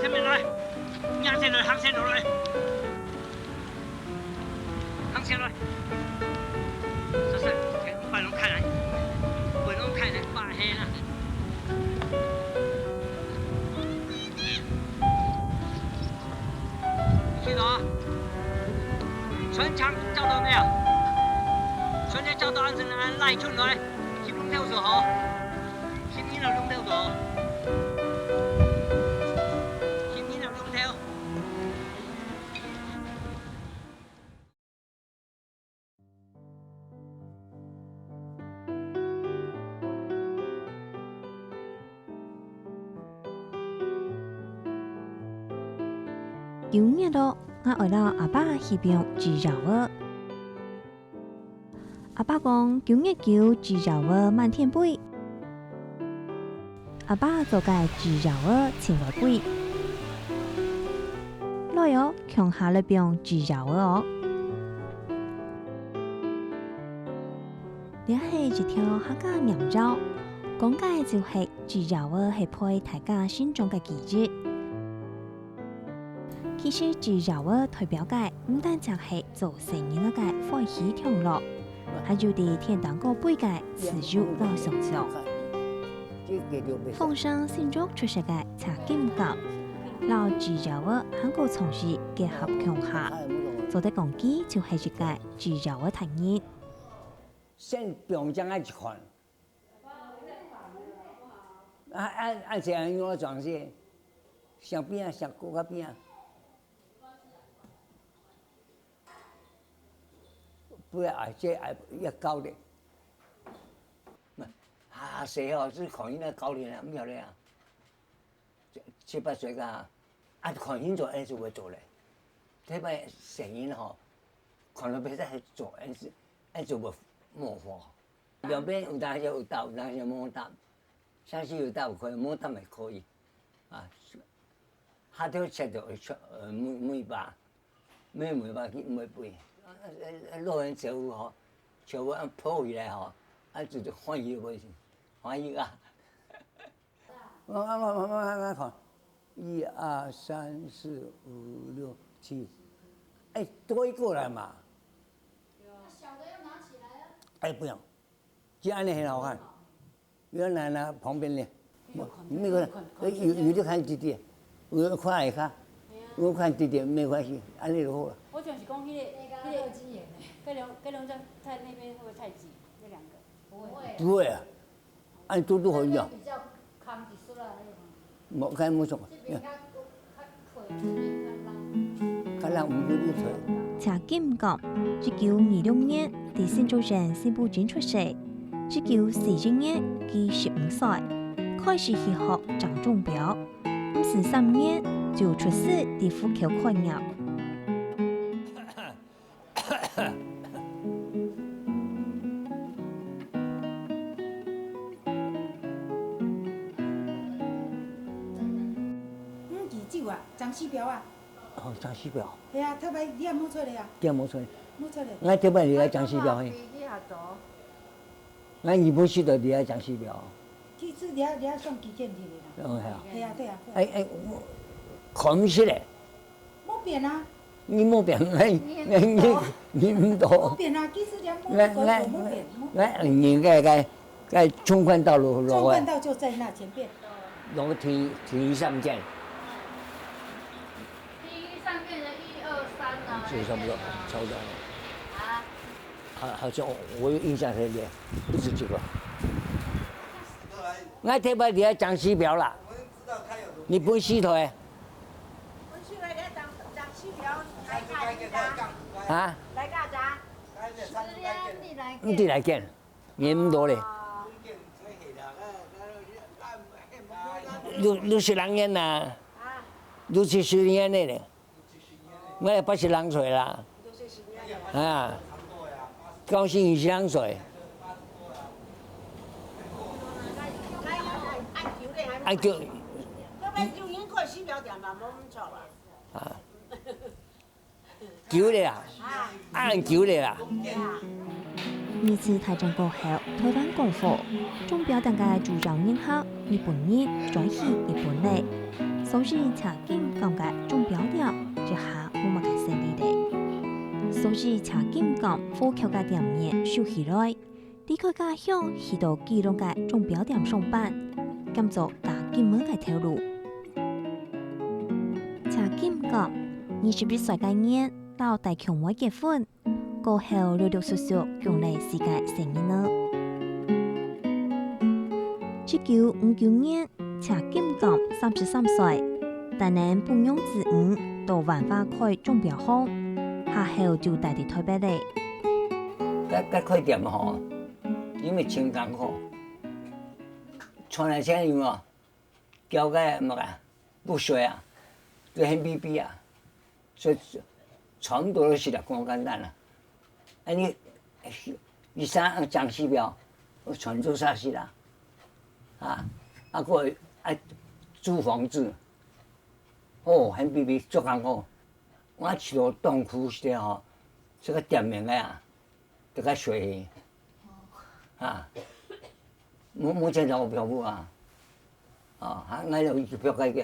前面来，行先来，行先落来，行先来，这是天白龙开来，白龙开来，白黑啦。记得啊，全场找到没有？全场找到安全安来出来，先龙跳手好，先你老龙跳手。有日咯，我爱到阿爸那边煮肉儿。阿爸讲，今日叫煮肉儿满天飞。阿爸就介煮肉儿前来飞。来哦，乡下那边煮肉儿哦。这是一条客家民谣，讲解就是煮肉儿是配大家心中嘅节日。其实煮肉儿代表嘅唔單只係做成人嘅歡喜享樂，還有啲天堂個背嘅持續老想象。奉上新竹出世嘅茶金甲，老煮肉兒韓國從事結合鄉下，做得講機就係一個煮肉兒體驗。先表將一款，按這樣用裝飾，上邊啊，上高嗰邊啊。不要这要高的，谁哦？是考研的高的啊，唔晓得啊。7、8岁噶，考研做还是会做嘞。特别成人吼，可能比赛做还是会模糊。两边有当时有搭，有当时冇搭，相信有搭有可以，冇搭咪可以。啊，下条吃就每把每杯。老人照顧嗬，照顧按抱回來嗬，就歡喜嗰時，歡喜啊！我看，1、2、3、4、5、6、7，哎，多一個來嘛。小的要拿起來啊。哎，不用，這樣很好看。原來呢旁邊呢，那個有的看弟弟，有的看一下，我看弟弟沒關係，安尼就好了。我就是講迄個機眼的，嗰兩在那邊會不會太擠？那兩個不會啊，按嘟嘟好用。比較康啲數啦，冇看冇錯。這邊較較人唔要啲腿。茶金甲1926年在新竹縣新埔鎮出世，1941年佢15歲，開始去學掌鐘表，53年就出師在虎口開業。張氏表啊！哦，張氏表。係啊，特別你也冇出嚟啊？點冇出嚟？冇出嚟。我特別你來張氏表去。我二本書就你來張氏表。其實你也上幾件嚟啦。哦，係啊。係啊，對啊。我看唔出嚟。冇變啊！你冇變，你唔到。冇變啊！其實你冇變。你應該衝冠道路落。衝冠道就在那前邊。用个天上件，第上面的1、2、3啊，就差不多，差不多。啊，好像我有印象深点，不止这个。我这边你要讲时表啦，你不洗头哎？我去那个张起表来干啥？啊？来干啥？是呀，你来你来见，年咁多嘞，60人年啦，60年的嘞，我也80岁啦，啊，高兴20岁，按叫那边就应该洗表店吧，冇咁错啦。啊，叫你啦，按叫你啦。二次大战过后，台湾光复，钟表大概主张迎合日本人转去日本嘞，所以茶金讲嘅钟表店就下冇乜嘅生意嘞。所以茶金讲火橋嘅店面收起來，離開家鄉去到基隆嘅鐘表店上班，咁做打金門嘅條路。茶金講，21歲嘅年到大強妹結婚，過後陸陸續續用嚟世界成年啦。1959年，茶金講33歲，但係半養子女到萬華開鐘表行。下後就帶嚟台北嘞。嗰開店嗬，因為情感好，從來先有冇，交個乜啊，不水啊，都很逼逼啊，所以全部都是啦，講簡單啦。你三張時表，我全做啥事啦？個租房子，哦，很逼逼，做工好。我去到東區時候，這個店名啊，這個水，冇見到我表妹啊，我有一表嗰個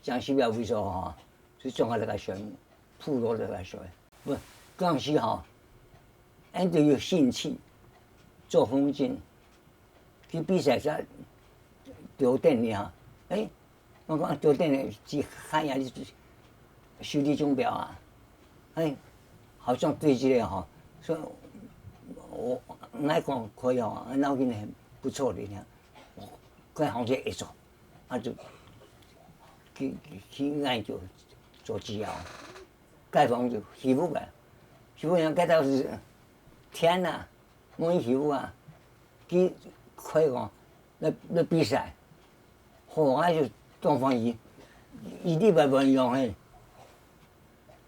江西表會所哈，就種下這個水，鋪落這個水，不，江西哈，人都有興趣做風景，去比賽在酒店裡哈，我講酒店裡去看下你。修理鐘表啊，好像對這個哈，所以我講可以哦，腦筋很不錯的呢，佢好像一做，就去研究做資料，蓋房就媳婦唄，媳婦人蓋到是天呐，冇媳婦啊，佢可以講那比賽，我就東方一禮拜不用嘿。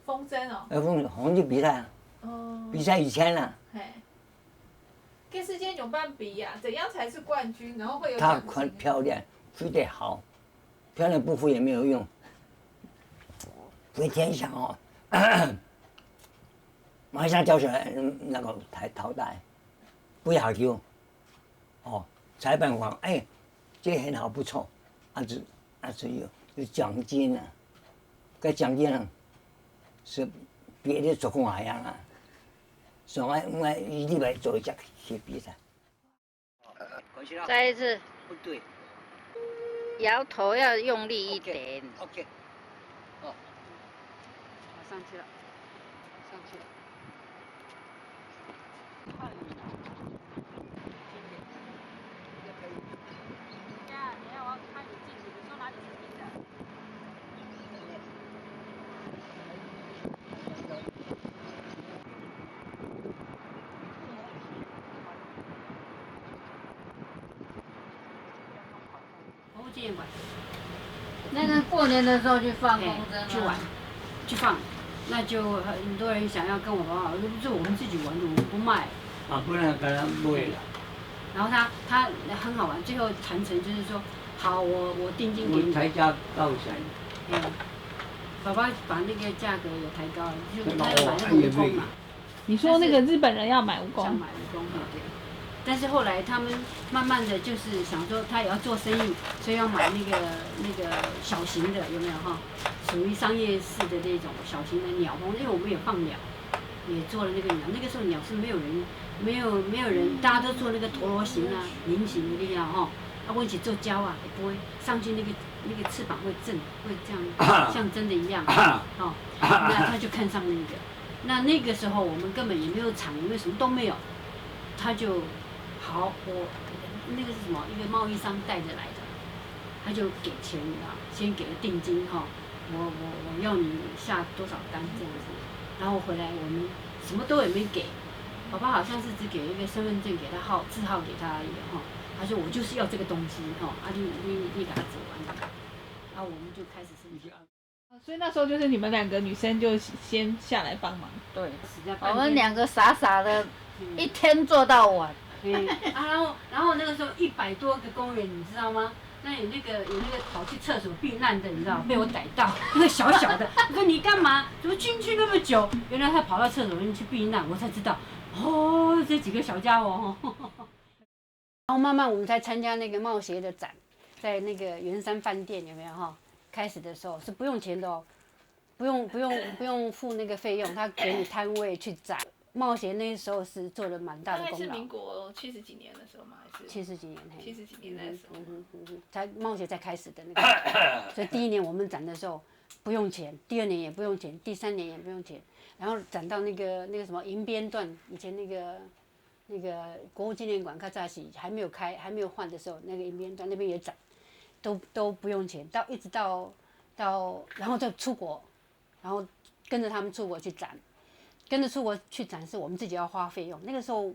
風箏哦，紅就比賽啊，比賽1000啦。跟世界总办比呀，怎样才是冠军？然后会有她奖金。很漂亮，飞得好，漂亮不服也没有用，飞天上哦，马上掉下来那个淘汰，不要求，哦，裁判官这很好不错，是有奖金啊，个奖金啊。是别的做工还样啊，所以我一礼拜做一次去比赛。再一次，不对。摇头要用力一点。OK。哦。上去了，上去了。你要我看你镜子，你说哪里是平的？那个过年的时候去放风筝，去玩，去放，那就很多人想要跟我玩，这我们自己玩的，我们不卖。不然跟他卖了。然后他很好玩，最后谈成就是说，好，我定金给你。抬价高噻。爸爸把那个价格也抬高了，就他要买那个蜈蚣嘛。你说那个日本人要买蜈蚣？想买蜈蚣，对。但是后来他们慢慢的就是想说，他也要做生意，所以要买那个小型的，有没有哈？属于商业式的那种小型的鸟笼，因为我们也放鸟，也做了那个鸟。那个时候鸟是没有人，大家都做那个陀螺形啊、菱形的那样哈。啊，我一起做胶啊，也不会上去那个翅膀会震，会这样像真的一样，哦，那他就看上那个，那个时候我们根本也没有厂，也没有什么都没有，他就好，我那个是什么？一个贸易商带着来的，他就给钱啊，先给了定金哈，我要你下多少单这样子，然后回来我们什么都也没给，爸爸好像是只给一个身份证给他字号给他而已哈，他说我就是要这个东西哈，啊你给他走完，然后我们就开始生气。所以那时候就是你们2个女生就先下来帮忙。对，我们2个傻傻的，一天做到晚。然后那个时候100多个工人，你知道吗？那有那个跑去厕所避难的，你知道，被我逮到，那个小小的，我说你干嘛？怎么进去那么久？原来他跑到厕所里面去避难，我才知道，哦，这几个小家伙哦。然后慢慢我们才参加那个贸协的展，在那个圆山饭店有没有哈？开始的时候是不用钱的哦，不用付那个费用，他给你摊位去展。贸协那时候是做了蛮大的功劳。大概是民国70几年的时候吗？还是70几年？嘿70几年的时候。才贸协才开始的那个。所以第1年我们展的时候不用钱，第2年也不用钱，第3年也不用钱。然后展到那个什么银边段，以前那个国父纪念馆，卡扎西还没有换的时候，那个银边段那边也展，都不用钱，一直到然后再出国，然后跟着他们出国去展。跟着出国去展示，我们自己要花费用。那个时候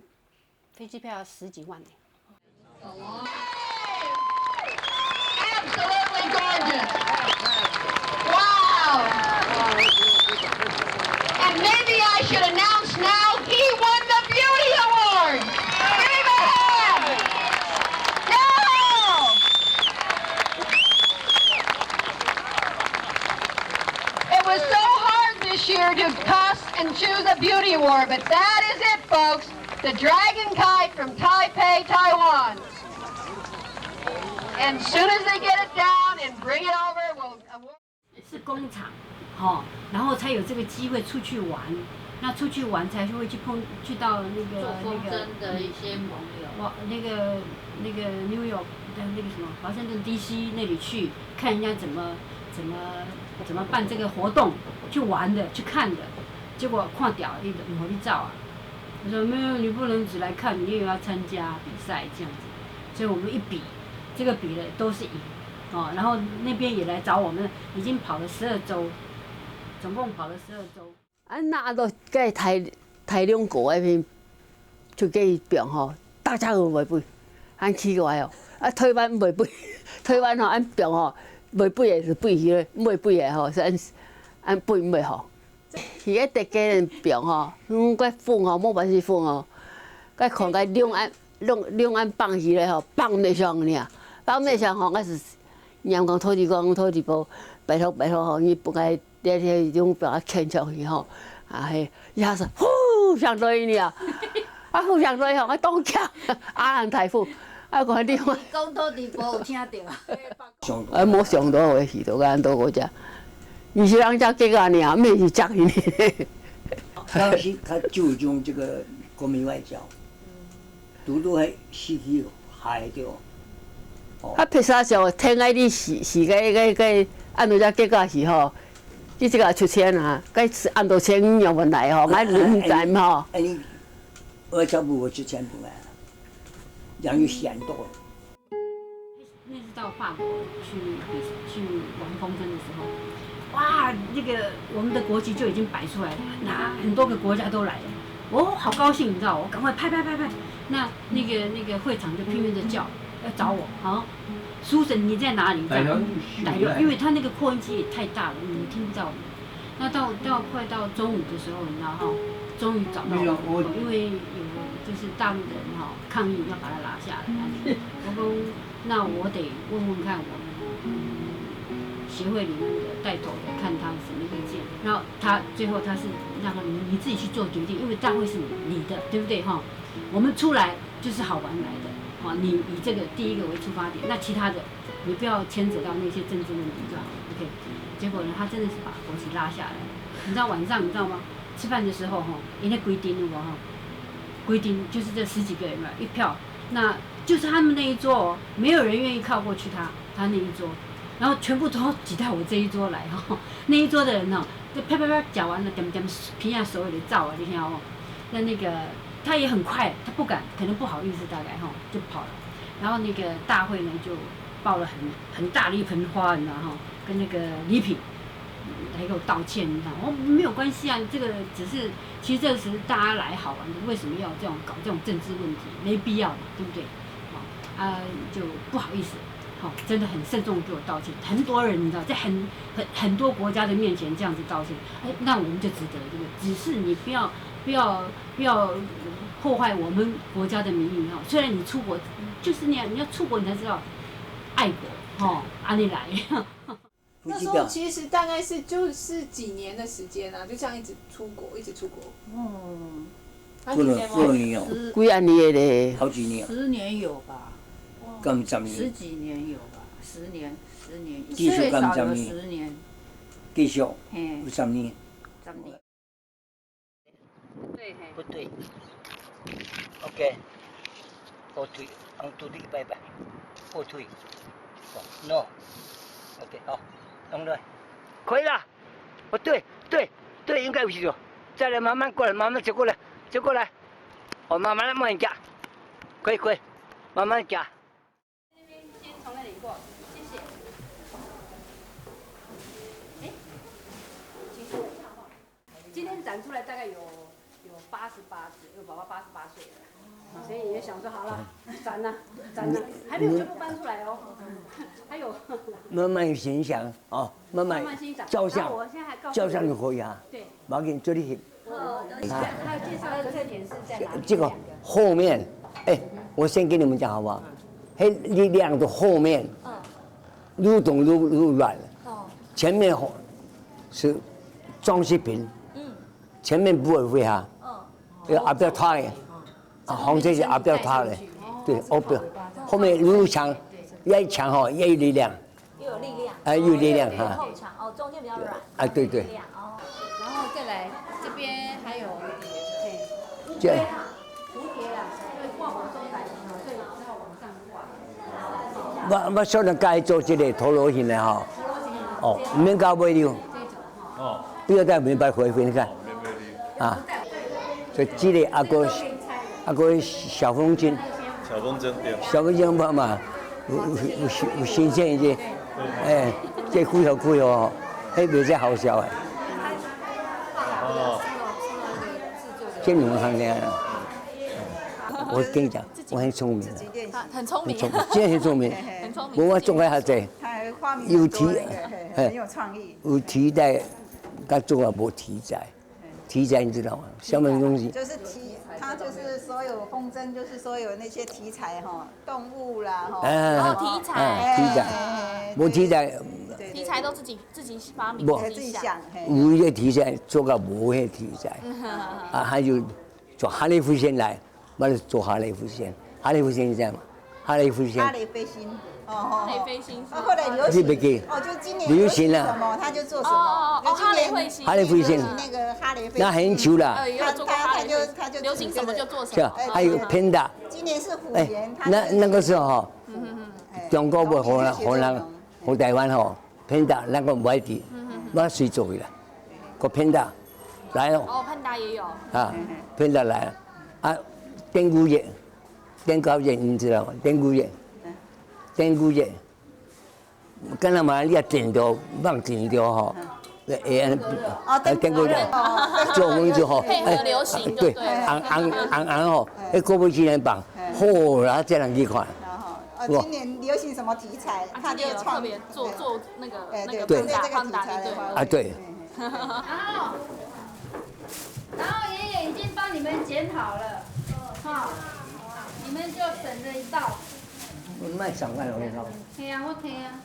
飞机票要10几万呢。Absolutely gorgeous. Wow. And maybe I should announce now he won the Beauty Award. Give him a hand. No. It was so hard this year to cuss and choose a beauty award, but that is it, folks. The Dragon Kite from Taipei, Taiwan. And as soon as they get it down and bring it over, we'll award. 是工厂，然后才有这个机会出去玩。那出去玩才会去到做风筝的一些朋友，那个 New York 的那个什么华盛顿 DC 那里去看人家怎么办这个活动，去玩的，去看的。结果看掉，你不让你照啊！我说没有，你不能只来看，你也要参加比赛这样子。所以我们一比，这个比的都是赢，然后那边也来找我们，已经跑了12周，总共跑了12周。那都在台中国那边就去表吼，大家都袂背，很奇怪哦。台湾袂背，台湾按表吼袂背的是背去咧，袂背的吼是按背袂吼。伊个大家人表吼，个粉吼冇办法粉哦，个看个两岸放起来吼，放袂上尔，放袂上吼，我是阳光土地部，拜托吼，伊不该在种表牵上去吼，一下子呼上来尔，呼上来吼，冻呛，阿人台风，看你看。讲土地部有听到。无上多话是都安多个只。你是人家这个尔，没是讲你。他注重这个国民外交，都系死去害掉。披萨上天爱你是个按照这结果是吼，你这个出钱啊，该是按照钱有问题吼，俺人在吼。你外交部我之前不来，人有嫌多。那是到法国去玩风筝的时候。哇，那个我们的国旗就已经摆出来了，很多个国家都来了，好高兴，你知道，我赶快拍。那个会场就拼命的叫，要找我，苏神你在哪里？在逮留，因为他那个扩音机也太大了，你听不到。那到快到中午的时候，你知道终于找到我，因为有就是大陆的人抗议要把它拿下来，我说那我得问问看我们协会里面的带头的，看他什么意见。然后最后他是让你自己去做决定，因为大会是你的，对不对哈？我们出来就是好玩来的，你以这个第一个为出发点，那其他的你不要牵扯到那些政治问题就好 ，OK。结果呢，他真的是把国旗拉下来。你知道晚上你知道吗？吃饭的时候因为规定了规定就是这10几个人嘛，一票。那就是他们那一桌哦，没有人愿意靠过去他那一桌，然后全部都挤到我这一桌来哈。那一桌的人哦，就啪啪啪讲完了，点点皮下手里的照啊，你看哦，那个他也很快，他不敢，可能不好意思，大概哈就跑了。然后那个大会呢就抱了很大的一盆花，你知道哈，跟那个礼品。来给我道歉，你知道吗？没有关系啊，这个只是，其实这时大家来好玩的，为什么要搞这种政治问题？没必要嘛，对不对？就不好意思，真的很慎重给我道歉。很多人你知道，在很多国家的面前这样子道歉，那我们就值得，对不对？只是你不要破坏我们国家的名誉哈。虽然你出国，就是你要出国，你才知道爱国，安尼来。那时候其实大概就是几年的时间啊，就这样一直出国。过了年哦，几啊年嘞？好几年。10年有吧？咁10年。10几年有吧？10年，继续最少有咁10 10年。继续嘿有10年。 10年。对，不对。OK。后退，往肚里摆摆，后退。No。OK， 好。 弄对，可以了，哦对，应该有去了，再来慢慢过来，慢慢走过来，哦慢慢慢夹，可以，慢慢夹。先从那里过，谢谢。今天展出来大概有88只，因为宝宝88岁了，所以也想说好了，展了，还没有全部搬出来哦，还有。慢慢欣赏哦，慢慢照相，照相就可以啊。对。马上这里。还有介绍的特点是在哪里？这个后面，我先跟你们讲好不好？力量的后面，愈动愈软。前面是装饰品。前面不会哈。阿不要塌的，红色是阿不要塌的，对，不要。后面愈强，越强哈越有力量。又有力量。又有力量哈。后场中间比较软。对。然后再来这边还有，这。 蝴蝶啦，因为挂火中来，所以要往上挂。我小人该做这个陀螺形的哈。唔免搞尾了。不要再明白回你看。啊。所以这个阿个小风筝。小风筝对。小风筝嘛，有新鲜一些。这几号，迄袂使好笑的。这你们看见？我跟你讲，我很聪明的。很聪明。真的很聪明。很聪明。我种还济。有题，很有创意。有题材，他做啊无题材。题材你知道吗？什么东西？就是它就是所有风筝，就是所有那些题材哈，动物啦哈。题材。题材。无题材。题材都自己发明，自己想。有一个题材做个无迄题材，还有做哈利夫线来，我就做哈利夫线。哈利夫线是这样嘛？哈利夫线。哈雷飞星。哈雷飞星。后来流行。就今年流行什么他就做什么。哈雷彗星。哈雷彗星。那个哈雷飞星。那很久了。他就流行什么就做什么。还有偏大。今年是虎年。那个时候哈，中国不河南和台湾哈。 偏大那个唔爱滴，我谁做的啦？个偏大来了。偏大也有。偏大来了，电鼓乐，你知道吗？电鼓乐，跟他们你电到放电掉哈，电鼓乐，做工就好。配合流行就对。昂吼，过不去人绑，然后这样去看。 今年流行什么题材，他就特别做那个放大对。然后爷爷已经帮你们剪好了，你们就省着一道。我卖上饭了，我讲。听啊，我听啊。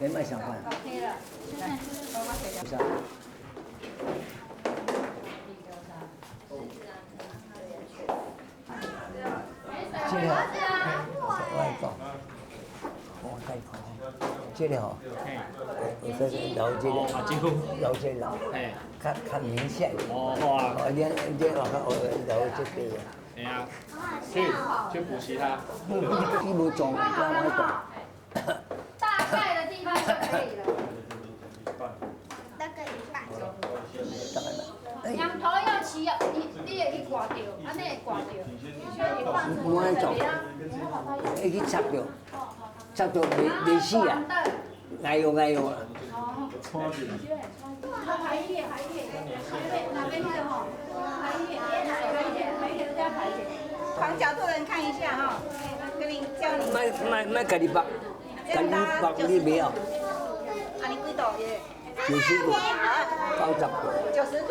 你卖上饭。可以了，现在就是。 这个，我讲，我再看，这个吼，老这个，老这，较明显。你老这个，哎呀，去补习他。你无种，让我种。大概的地方就可以了。大概一半。羊头要齐啊，你会去挂掉，安尼会挂掉。我安种，会去插着，插着袂死啊，挨用挨用啊。排一页，哪边的哈？排一页，再排一页。旁角度人看一下哈，跟你教你。卖家己绑，家己绑你袂晓。啊，你几度耶90度，90度。90度。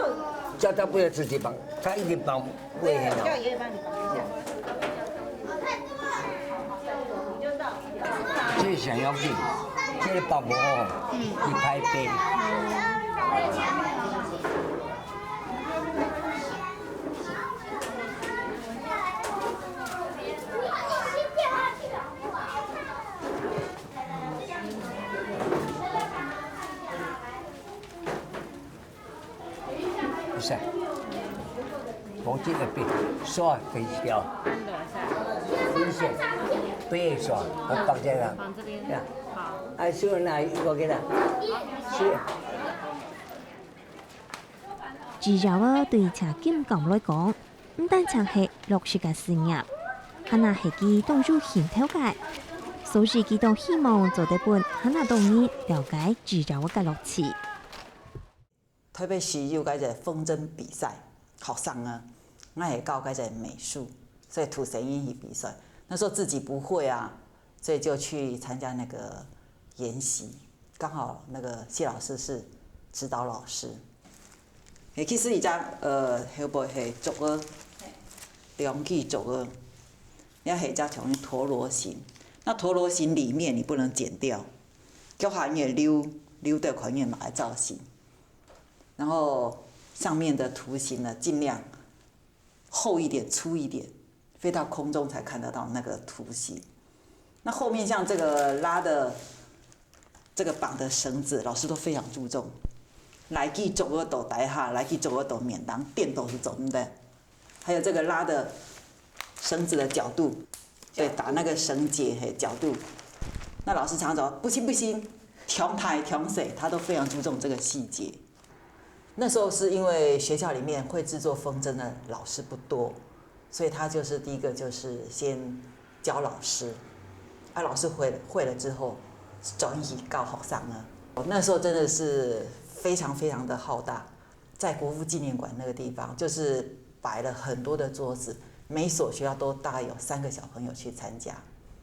叫他不要自己绑，他一定绑不会很好。叫爷爷帮你绑一下。这想要紧，这个绑不好，一拍背。不是，我这个背刷可以掉，分线背刷，我绑这个，绑这边。好。哎，所以那我给他，是。治疗啊，对茶金港来讲，唔单淨係落實嘅事業，還那係佢當初興頭嘅，所以佢都希望做得本，還那當然了解治療嘅樂趣。台北市有嗰隻風箏比賽，學生啊，我係教嗰隻美術，所以土神音樂比賽。那時候自己不會啊，所以就去參加那個研習，剛好那個謝老師是指導老師。其實而家後背係竹兒，兩具竹兒，要係加條陀螺形。那陀螺形裡面你不能剪掉，叫它也溜的款也買造型。然后上面的图形呢，尽量厚一点、粗一点，飞到空中才看得到那个图形。那后面像这个拉的、这个绑的绳子，老师都非常注重。来去走个斗台下，来去走个斗免当电斗是怎么的？还有这个拉的绳子的角度，对，打那个绳结角度。那老师常常说不行，调台调水，他都非常注重这个细节。那时候是因为学校里面会制作风筝的老师不多，所以他就是第一个就是先教老师，老师会了之后转移教学生啊。那时候真的是非常非常的浩大，在国父纪念馆那个地方，就是摆了很多的桌子，每所学校都大概有3个小朋友去参加，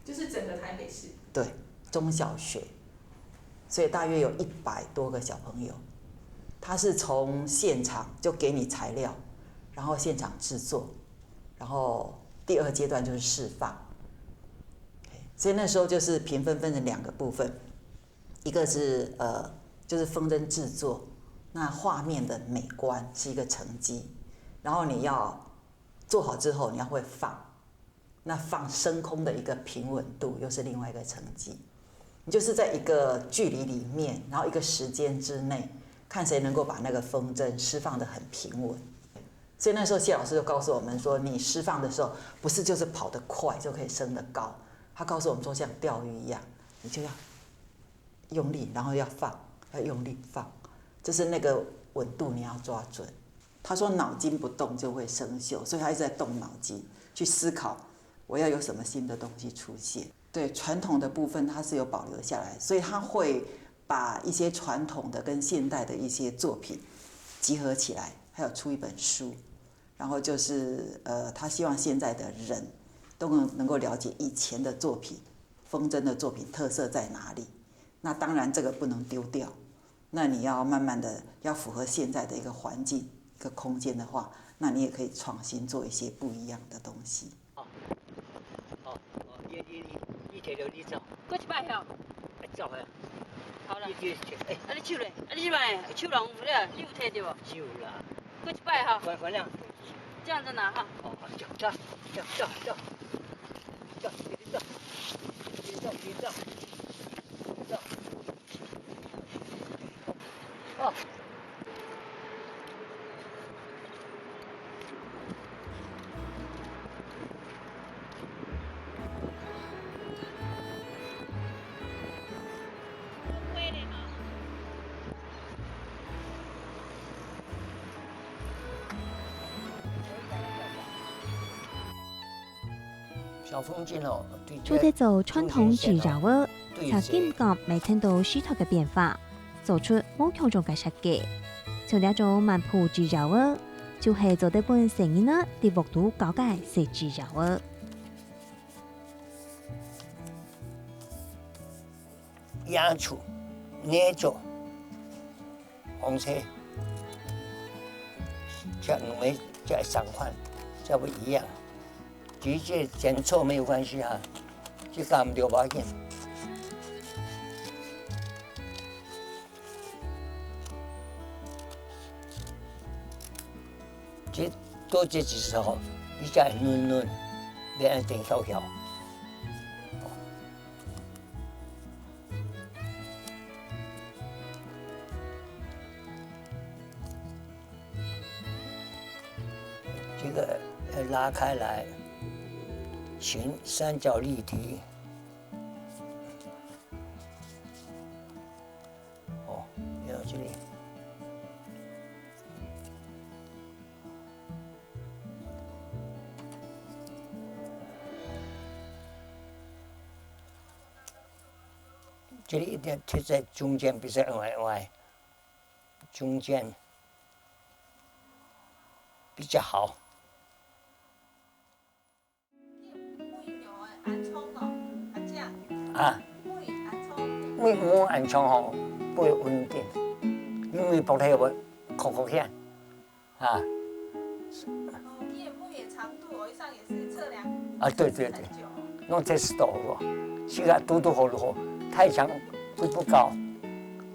就是整个台北市。对，中小学，所以大约有100多个小朋友。他是从现场就给你材料，然后现场制作，然后第2阶段就是释放。所以那时候就是评分分成2个部分，一个是就是风筝制作，那画面的美观是一个成绩，然后你要做好之后你要会放，那放升空的一个平稳度又是另外一个成绩。你就是在一个距离里面，然后一个时间之内。看谁能够把那个风筝释放得很平稳，所以那时候谢老师就告诉我们说，你释放的时候不是就是跑得快就可以升得高，他告诉我们说像钓鱼一样，你就要用力，然后要放，要用力放，就是那个稳度你要抓准。他说脑筋不动就会生锈，所以他一直在动脑筋去思考我要有什么新的东西出现。对，传统的部分它是有保留下来，所以他会把一些传统的跟现代的一些作品集合起来，还有出一本书，然后就是他希望现在的人都能够了解以前的作品，风筝的作品特色在哪里。那当然这个不能丢掉，那你要慢慢的要符合现在的一个环境、一个空间的话，那你也可以创新做一些不一样的东西。你摕到你走，过一摆吼，走呀。好啦，你手咧？你这摆手拢有了，你有摕着无？有啦。过一摆哈。反正。这样子拿哈。哦，走。哦。小风筝哦，除了做传统纸绕儿，才感觉未听到许多嘅变化，做出冇强种嘅设计。像呢种曼浦纸绕儿，就是做得本成员呢，伫木度搞嘅是纸绕儿。压出、捏着、红车，这两枚这3款，这不一样。其实这剪错没有关系啊，这干唔掉要紧。这多这几时候，你再嫩嫩，别人顶翘翘。这个拉开来，形三角立体。哦，有这里。这里一定要贴在中间，不是外，中间比较好。啊，我按窗吼不会稳定，因为膊头会扣响，啊。你的木也长度哦，上也是测量。啊，对，弄这是多好，这个嘟好，太长会不高，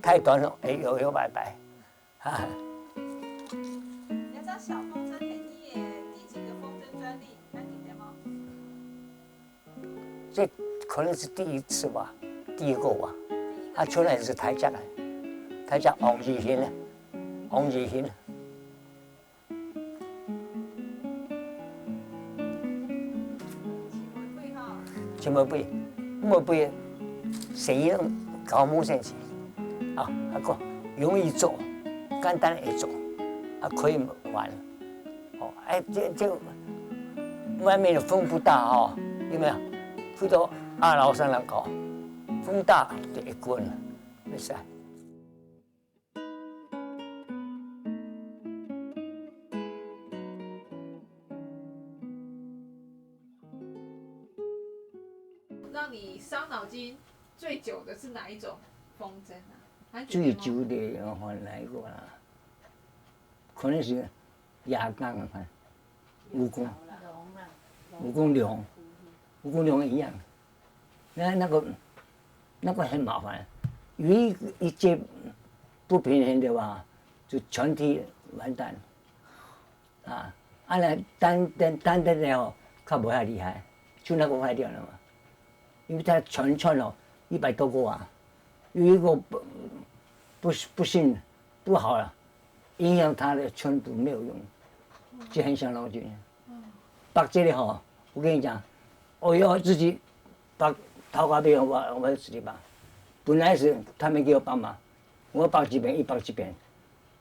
太短了有白白，啊。你知道小风筝你也第几个风筝专利？那你的吗？这可能是第一次吧，第一个吧。他出来是台家的，台家王志兴的，怎么背？我背，声音搞冇声气，啊，那个容易做，简单会做，啊可以玩，哦，哎这外面的风不大哦，有没有？去到2楼3楼搞，风大就会滚了，没事。让你伤脑筋最久的是哪一种风筝啊？最久的我哪一个啦？可能是亚钢啊，蜈蚣龙一样。那个很麻烦，有一节不平衡的话，就全体完蛋。啊，那单的哦，较不遐厉害，就那个坏掉了嘛。因为它全串哦100多个啊，有一个不行不好了，影响它的全部没有用，就很伤脑筋。把这里哈，我跟你讲，我要自己把桃花边我自己绑，本来是他们给我帮忙，我绑几遍1绑几遍，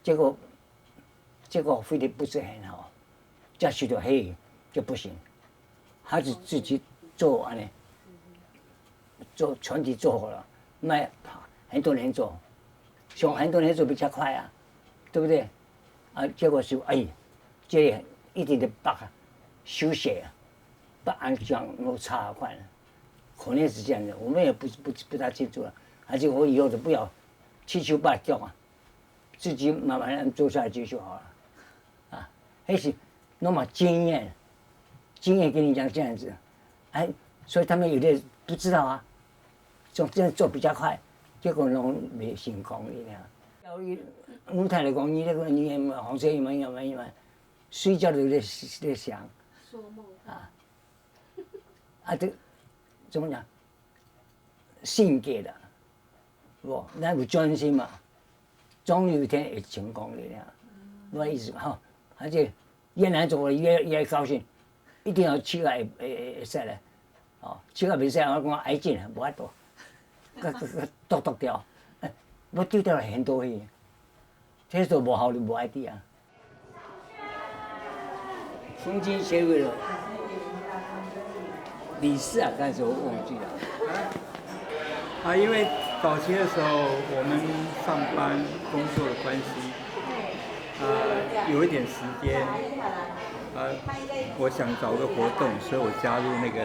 结果飞得不是很好，下去就黑就不行，还是自己做完了。做全体做好了，卖很多人做，像很多人做比较快啊，对不对？啊，结果是这里一定得把修写啊，把安装弄差快了，可能是这样的，我们也不大清楚了。而且我以后就不要七手八脚啊，自己慢慢做下去就好了，啊，还是那么经验跟你讲这样子，哎，所以他们有的不知道啊。这样做比较快，结果拢未成功的呀。教育我听来讲，你黄色一万，睡觉都在想，说梦这怎么讲？性格的，不，那有专心嘛，总有一天会成功的呀。我意思哈，而且越难做越高兴，一定要起来会使嘞，哦，起来袂使，我讲癌症无法度。剁掉，我丢掉了很多去，这都无效率无爱滴啊。风筝学会了，理事啊，但是我忘记了。因为早期的时候我们上班工作的关系，有一点时间，我想找个活动，所以我加入那个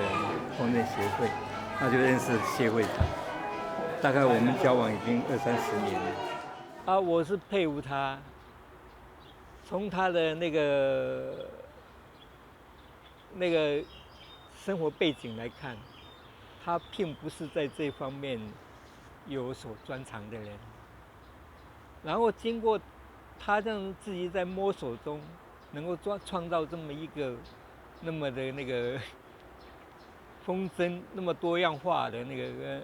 烹饪协会，那就认识谢会长。大概我们交往已经20-30年了。我是佩服他，从他的那个生活背景来看，他并不是在这方面有所专长的人。然后经过他这样自己在摸索中，能够创造这么一个那么的那个风筝，那么多样化的那个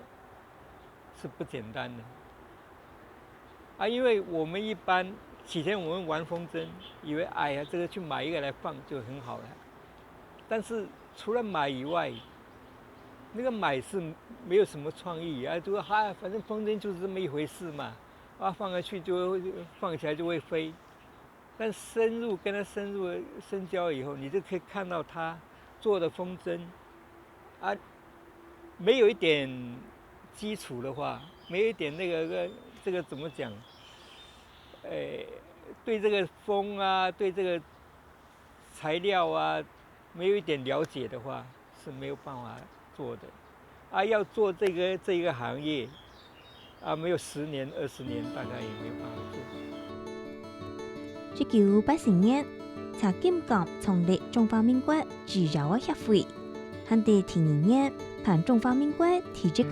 是不简单的。因为我们一般起先我们玩风筝，以为哎呀这个去买一个来放就很好了，但是除了买以外，那个买是没有什么创意就说反正风筝就是这么一回事嘛，放下去就会放起来就会飞。但跟他深入深交以后，你就可以看到他做的风筝没有一点基础的话，没有一点这个怎么讲？对这个风对这个材料没有一点了解的话，是没有办法做的。要做这个行业没有10年、20年，大概也没有办法做。1980年，蔡金刚创立中华民国制造协会，喺第2年办中华民国第1届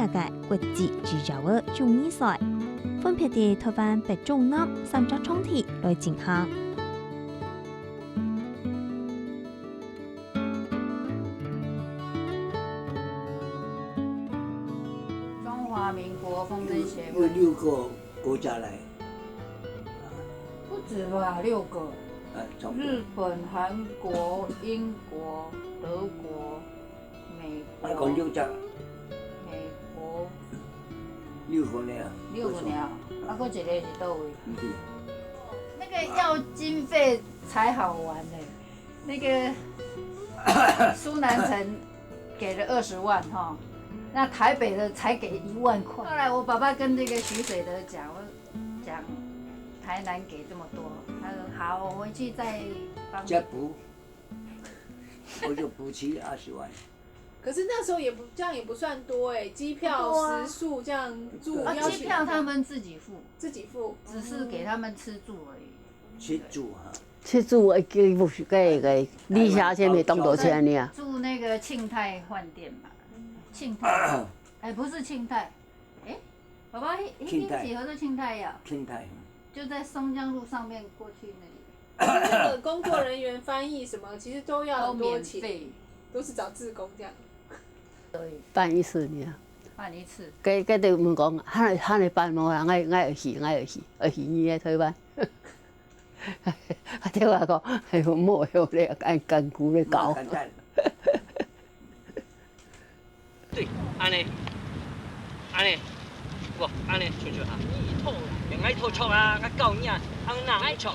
国际制造竞技赛，分别喺台湾、北中南3隻場地來進行。中华民国风筝协有会6个国家来。不止吧，6个。日本、韩国、英国、德国、美国。一共6隻。美国。 6個呢？6個呢？還有一個是倒位？那個要經費才好玩呢。那個蘇南城給了20萬哈，那台北的才給1萬塊。後來我爸爸跟這個徐水德講，我講台南給這麼多，他說好，我回去再幫。再補，我就補齊20萬。可是那时候这样也不算多哎，机票、食宿这样住，机票他们自己付，自己付，只是给他们吃住而已。吃住哈。吃住基不是个李小姐没当多钱呢？住那个庆泰饭店吧，庆泰，不是庆泰，爸爸，庆泰，几何的庆泰呀？庆泰，就在松江路上面过去那里。那个工作人员、翻译什么，其实都要很多钱，都是找志工这样。 办一次呢，办一次。佢哋唔講，喊你辦冇人嗌去呢台灣。對我講係冇有你按根據嚟搞。对，安尼，不，安尼出去啊。用愛套錯啊，我教你啊，安哪愛錯？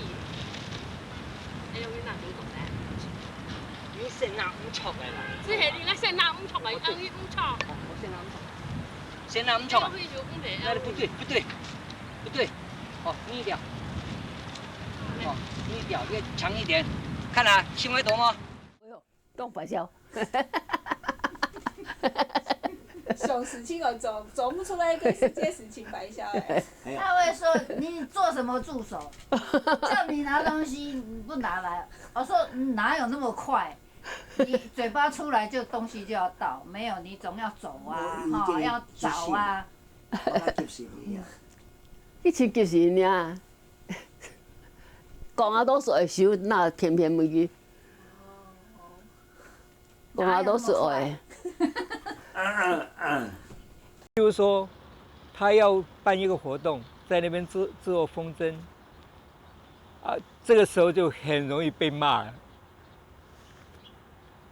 你用哪種講咧？你先拿5撮嚟啦。只係你先拿5撮嚟，等於5撮。先拿5撮啊？那不对，哦，低一点，哦，低一点，越长一点，看啊，轻微多吗？當白笑。熊时清哦，走不出来一个世界时清白笑哎。他会说你做什么助手？叫你拿东西你不拿来，我说哪有那么快？你嘴巴出来就东西就要到，没有你总要走啊，要找啊。一起就是呢，講下都是會收，那偏偏沒去。講下都是會。比如說，他要辦一個活動，在那邊製作風箏，這個時候就很容易被罵了。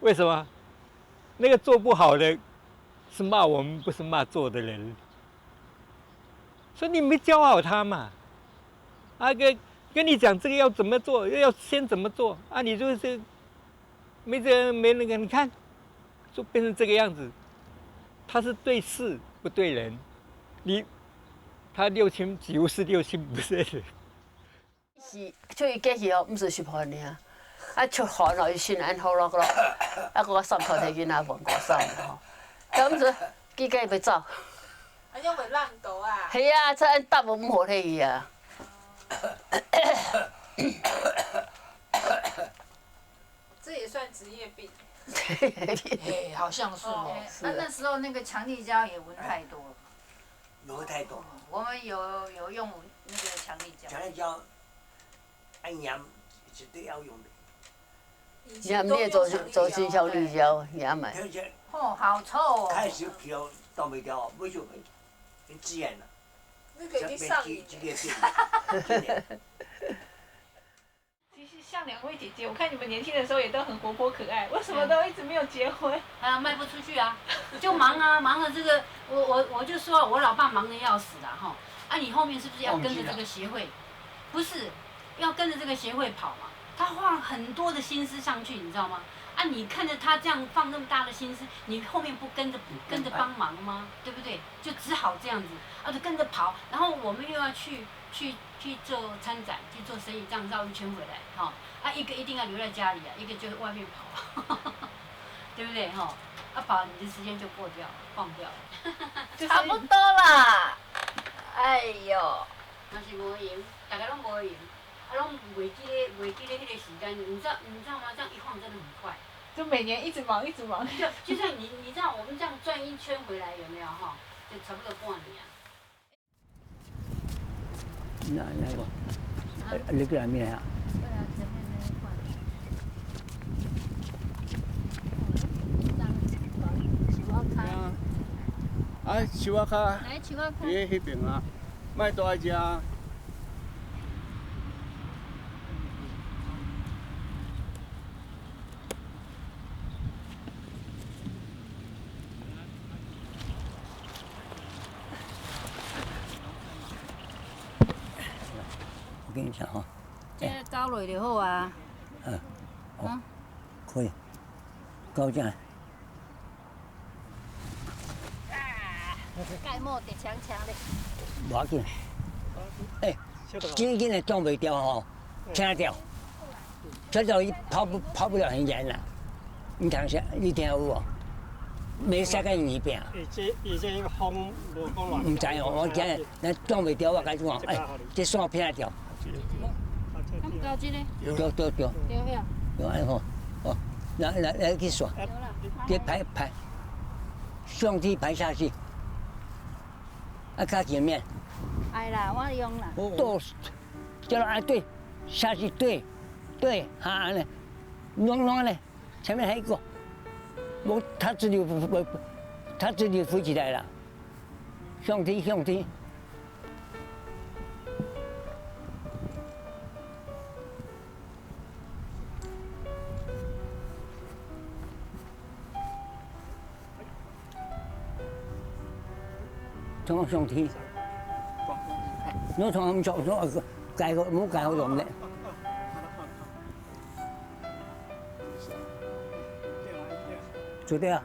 為什麼？那個做不好的是罵我們，不是罵做的人。所以你沒教好他嘛？跟你講這個要怎麼做，要先怎麼做啊？你就是沒那個，你看，就变成这个样子。他是对事不对人，他六亲几乎是六亲不认人。是，出去过去哦，唔是10番尔，啊出汗哦，伊心安好咯咯，啊我送头摕囡仔问我送吼，咁子几个要走，啊，因为浪斗啊。系啊，才按答唔好睇伊啊。这也算职业病。哎，好像是哦。那时候那个强力胶也闻太多了。闻太多。我们有用那个强力胶。强力胶，按盐绝对要用的。你也做新小绿胶，也买。哦，好臭哦。开始漂倒霉胶，没就很自然了。那个已经上瘾了。其实像两位姐姐，我看你们年轻的时候也都很活泼可爱，为什么都一直没有结婚？卖不出去啊，就忙啊，忙了这个，我就说我老爸忙得要死了哈。啊，你后面是不是要跟着这个协会？不是，要跟着这个协会跑嘛。他花很多的心思上去，你知道吗？啊，你看着他这样放那么大的心思，你后面不跟着帮忙吗？对不对？就只好这样子，啊，就跟着跑。然后我们又要去做参展，去做生意，这样绕一圈回来，哈。啊，一个一定要留在家里啊，一个就外面跑，对不对？哈。啊，跑你的时间就过掉了，放掉了。差不多啦。哎呦，那是无闲，大家拢无闲。啊，拢袂记咧迄个时间，你知道吗？这样一晃真的很快。就每年一直忙一直忙。就像你知道，我们这样转一圈回来有没有哈？就差不多半年。那个，你过来面啊？对啊，前面那一块。啊，树仔卡。来，树仔卡。伫迄边啊，莫多爱食。我跟你讲哈，这搞落就好啊。哦，可以，搞这样。盖帽得强强的。无要紧，紧的撞袂掉吼，听掉，这条伊跑不了很远啦。你听下，你听有无？没晒个耳边。以前风无讲乱。唔知哦，我惊咱撞袂掉，我甲你讲，这线偏掉。咁高这个？对。对呀。有安好，哦，来去刷，给排，上去排下去，啊，靠前面。哎啦，我用啦。都，叫他对，下去对，哈嘞，弄嘞，前面还有一个，他自己飞起来了，上天。从上天，我从上盖好，冇盖好用咧。做对啊。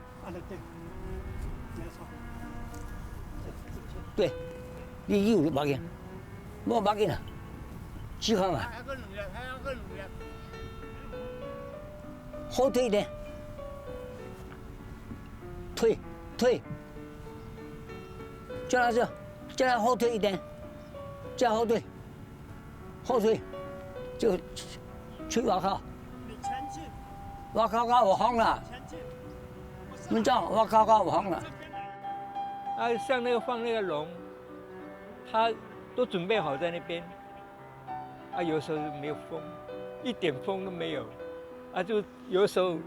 对，你有冇紧？冇紧啊，只看嘛。后退一点，退。叫他后退一点，叫后退，就去外靠。外靠有风了，你知道外靠有风了。啊，像那个放那个龙，他都准备好在那边。啊，有时候没有风，一点风都没有，啊，就有的时候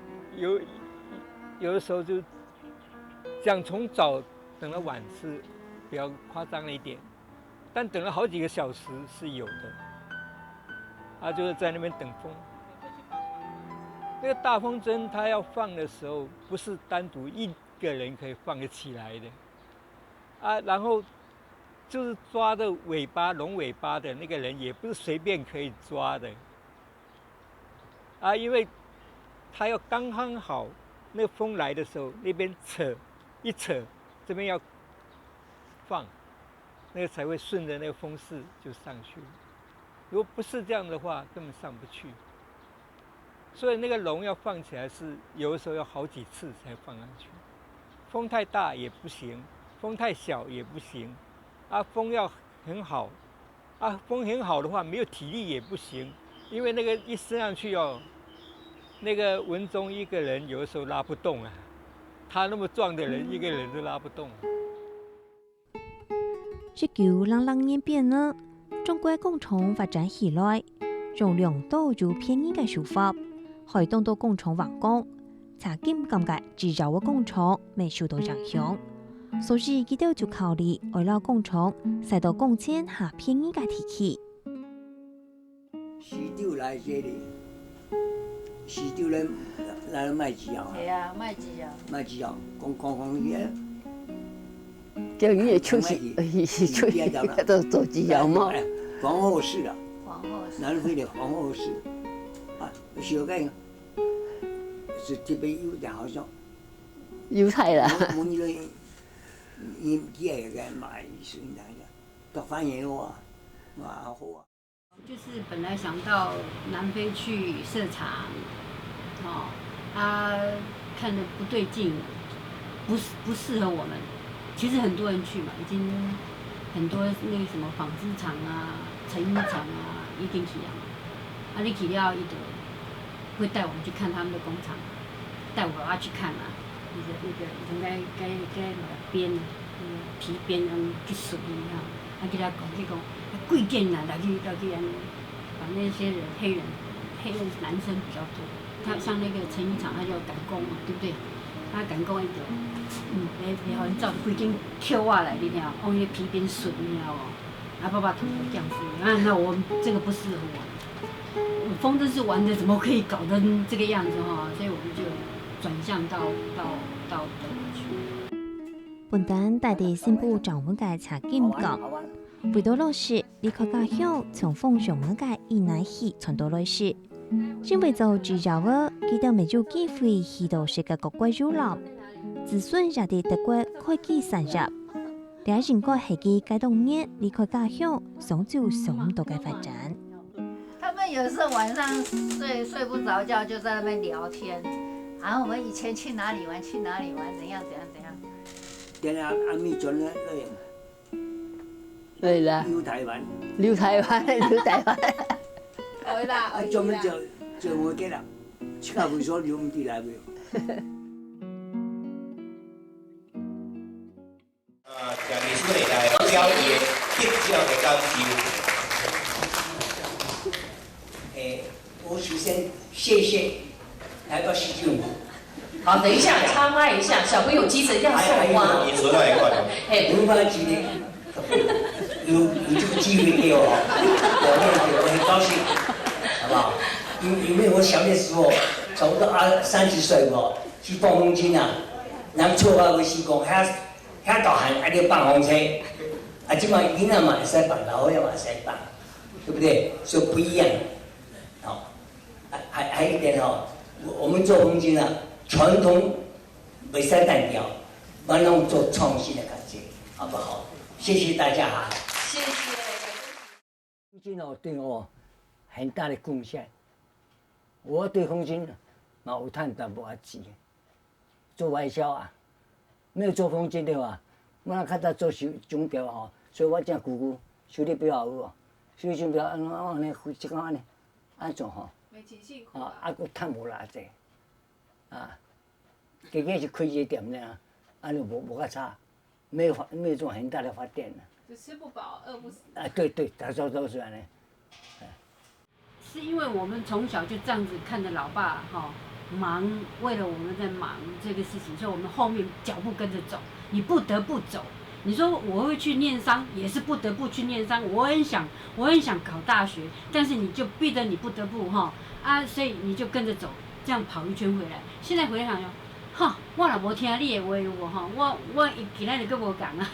就这样从早等到晚是比较夸张了一点，但等了好几个小时是有的。啊，就是在那边等风。那个大风筝它要放的时候，不是单独一个人可以放得起来的。啊，然后就是抓的尾巴龙尾巴的那个人，也不是随便可以抓的。啊，因为他要刚刚好那个风来的时候，那边一扯，这边要放，那个才会顺着那个风势就上去。如果不是这样的话，根本上不去。所以那个笼要放起来是有的时候要好几次才放上去。风太大也不行，风太小也不行，啊，风要很好，啊，风很好的话没有体力也不行，因为那个一升上去哦，那个文中一个人有的时候拉不动啊，他那么壮的人一个人都拉不动。1900年變呢，中國工廠發展起來，用兩道就便宜嘅手法，可以當到工廠完工，查經咁嘅製造嘅工廠未受到影響，所以佢哋就考慮為了工廠使到工錢下便宜嘅提起。市場來這裡，市場來賣雞肉。係啊，賣雞肉。賣雞肉，講嘢。叫你也出去都做鸡肉嘛。皇后市啊，皇后市。南非的皇后市，啊，小個是這邊有點好像。猶太啦。我們呢，你第二個買水那個，都翻譯我，蠻好啊。就是本來想到南非去設廠，哦，看得不對勁，不適合我們。其實很多人去嘛，已經很多那個什麼紡織廠啊、成衣廠啊，已經去啊。你去了，伊就會帶我們去看他們的工廠，帶我要去看啊。應該編皮編去水啊，去他講去講，貴賤人來去安尼，把那些人黑人男生比較多。他像那個成衣廠，他就趕工嘛，對不對？他趕工伊就。你好像照規間跳下來，你知道，往那皮鞭筍，你知道哦，爸爸頭都這樣子，那我這個不適合我。風箏是玩的，怎麼可以搞成這個樣子哈？所以我們就轉向到德國去。本單帶地新部長文嘅查經講，為到落實離開家鄉，從風上文嘅以南起傳到來時，因為做製造嘅，佢哋未有機會去到世界各國遊覽。子孫也在德國開機產業，兩人個係佢解凍年離開家鄉，想就想到嘅發展。他們有時候晚上睡不着覺，就在那邊聊天。啊，我們以前去哪裡玩，怎樣。點啊？阿咪轉咧對啦。溜台灣。係啦。啊，做咩就我嘅啦？即刻會所溜唔啲來喎。讓藝術嚟來表演必要的高級。我首先謝謝來到市政府。好，等一下，插麥一下，小朋友急着要送花。你說到一塊。文化局有這個機會給我，我很高興，好不好？因為我小的時候，差不多30歲喎，去放風箏啊，人錯話會是講遐大漢愛咧放風車，即嘛囡仔嘛會使放，老伙仔嘛會使放，對不對？所以不一樣。好，還有一點哈，我們做風箏啊，傳統袂使單調，我弄做創新的感覺，好不好？謝謝大家哈。謝謝。風箏哦，對我很大的貢獻。我對風箏嘛有賺淡薄仔錢，做外銷啊。沒有做風箏的話，我那較早做鐘錶吼，所以我正久修理錶好哦，修理鐘錶安尼即講安尼，安怎吼？啊，佫賺無偌濟，啊，加加是開一個店呢，安尼無較差，沒有種很大的發展呢。就吃不飽，餓不死。啊，對，大家都是安尼。是因為我們從小就這樣子看着老爸哈。忙，為了我們在忙這個事情，所以我們後面腳步跟着走，你不得不走。你說我會去念商，也是不得不去念商。我很想考大學，但是你就逼得你不得不所以你就跟着走，這樣跑一圈回來。現在回來想說，哈，我若無聽你的話我今仔日佫無講啊，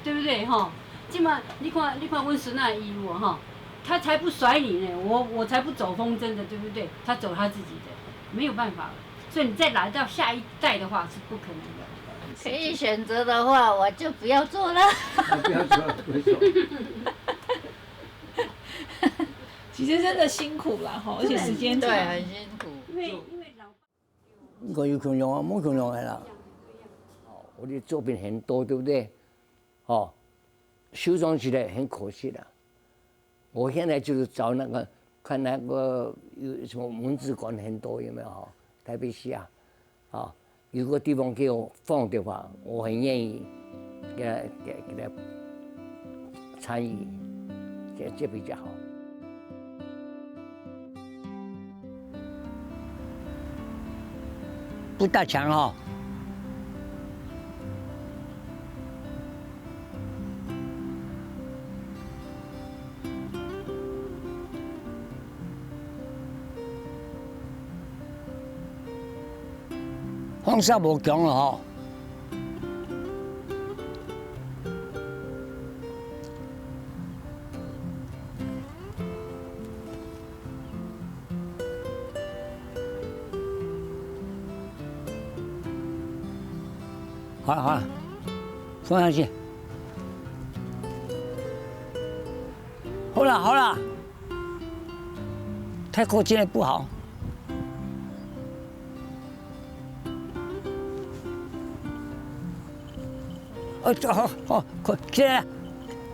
對不對哈？即嘛你看阮孫仔伊有哈。他才不甩你呢，我才不走風箏的，對不對？他走他自己的，沒有辦法了。所以你再来到下一代的话是不可能的。可以选择的话，我就不要做了。不要做了，不要做。其实真的辛苦啦，哈，而且时间长，对，很辛苦。因为我有穷用啊，没穷用的啦。我的作品很多，对不对？哦，收藏起来很可惜的。我现在就是找那个看那个有什么文字馆很多有没有？哈，台北市啊，啊，有个地方给我放的话，我很愿意给他参与，这比较好。不大强哈。方向无强了哈。好了好了，放下去。好了好了，太靠近了不好。哦，好好，快，现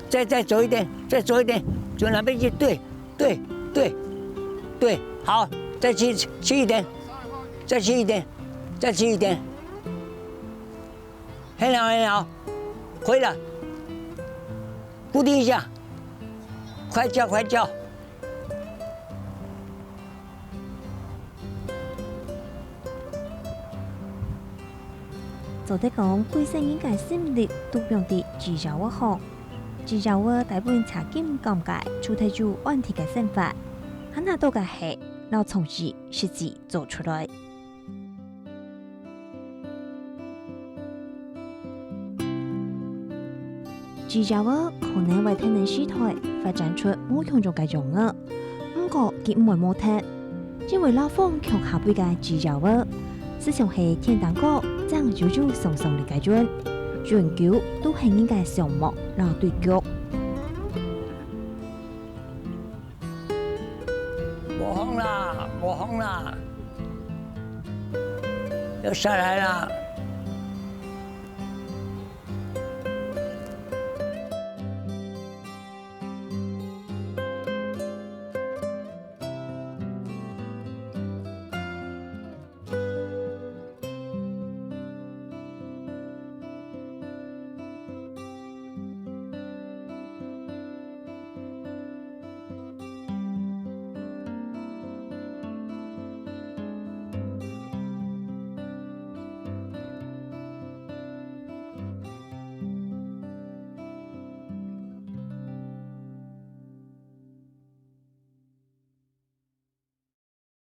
在再走一点，再走一点，走哪边去？对对对对，好，再去一点，再去一点，再去一点。很好很好，可以了，固定一下，快叫快叫。做得讲，贵姓人嘅心力都用伫制造嘅行，制造嘅大部分茶金咁解，出題就問題嘅想法，很難多嘅係老從事實際做出來。制造嘅可能為體能時代發展出冇用咗嘅用嘅，不過佢唔會冇聽，因為老方強下輩嘅制造嘅，思想係天蛋糕。將久久送送的階段，研究都係應該項目然後對局。冇風啦，冇風啦，要下來啦。